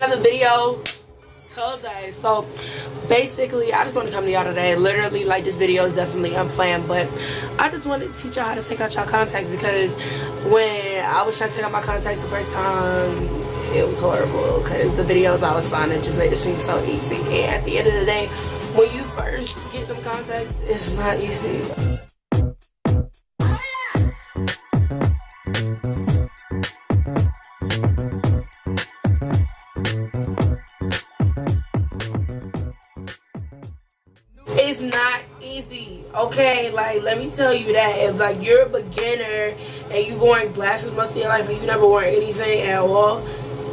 Another video today. So basically I just want to come to y'all today. Literally, like, this video is definitely unplanned, but I just wanted to teach y'all how to take out y'all contacts, because when I was trying to take out my contacts the first time, it was horrible, because the videos I was finding just made it seem so easy. And at the end of the day, when you first get them contacts, it's not easy. It's not easy, okay? Like, let me tell you that. If, like, you're a beginner and you've worn glasses most of your life and you never worn anything at all,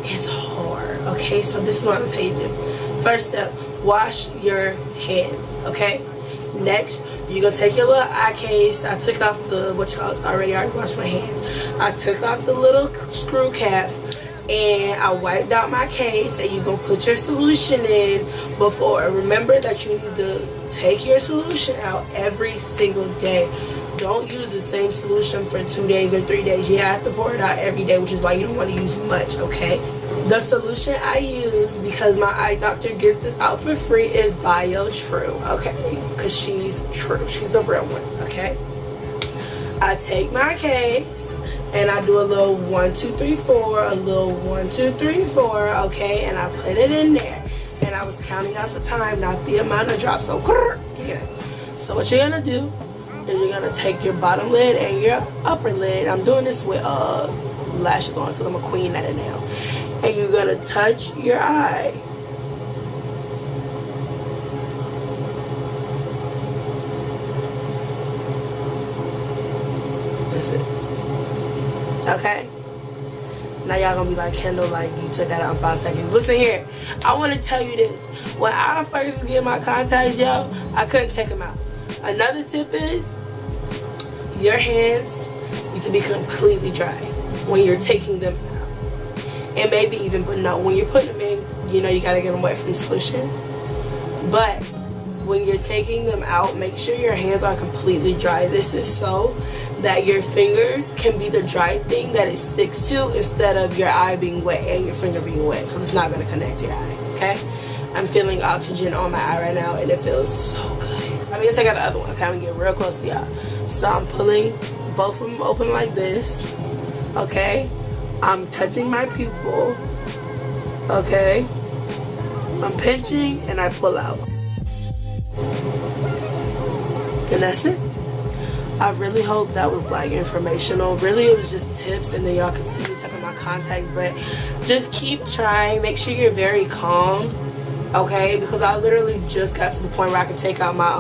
it's hard, okay? So this is what I'm telling you. First step, wash your hands, okay? Next, you're gonna take your little eye case. I took off the, I already washed my hands. I took off the little screw caps and I wiped out my case, and you're gonna put your solution in before. Remember that you need to take your solution out every single day. Don't use the same solution for 2 days or 3 days. You have to pour it out every day, which is why you don't want to use much, okay? The solution I use, because my eye doctor gives this out for free, is BioTrue, okay? Because she's true. She's a real one, okay? I take my case and I do a little 1, 2, 3, 4, a little 1, 2, 3, 4, okay? And I put it in there. And I was counting out the time, not the amount of drops. So, yeah. So what you're gonna do is you're gonna take your bottom lid and your upper lid. I'm doing this with lashes on because I'm a queen at it now. And you're gonna touch your eye. That's it. Okay? Now y'all gonna be like, Kendall, like, you took that out in 5 seconds. Listen here, I want to tell you this. When I first get my contacts, yo, I couldn't take them out. Another tip is, your hands need to be completely dry when you're taking them out. And maybe even, but no, when you're putting them in, you know you gotta get them wet from the solution. But when you're taking them out, make sure your hands are completely dry. This is so that your fingers can be the dry thing that it sticks to, instead of your eye being wet and your finger being wet, because it's not going to connect to your eye, okay? I'm feeling oxygen on my eye right now, and it feels so good. I'm going to take out the other one, okay? I'm going to get real close to y'all. So I'm pulling both of them open like this, okay? I'm touching my pupil, okay? I'm pinching, and I pull out. And that's it. I really hope that was, like, informational. Really, it was just tips, and then y'all can see me taking my contacts. But just keep trying. Make sure you're very calm, okay? Because I literally just got to the point where I can take out my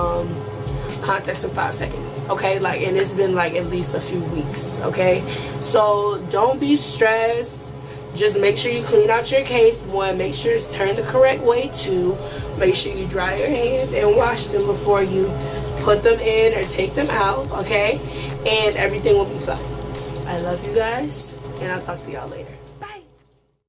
contacts in 5 seconds, okay? Like, and it's been, like, at least a few weeks, okay? So don't be stressed. Just make sure you clean out your case. 1, make sure it's turned the correct way. 2, make sure you dry your hands and wash them before you put them in or take them out, okay? And everything will be fine. I love you guys, and I'll talk to y'all later.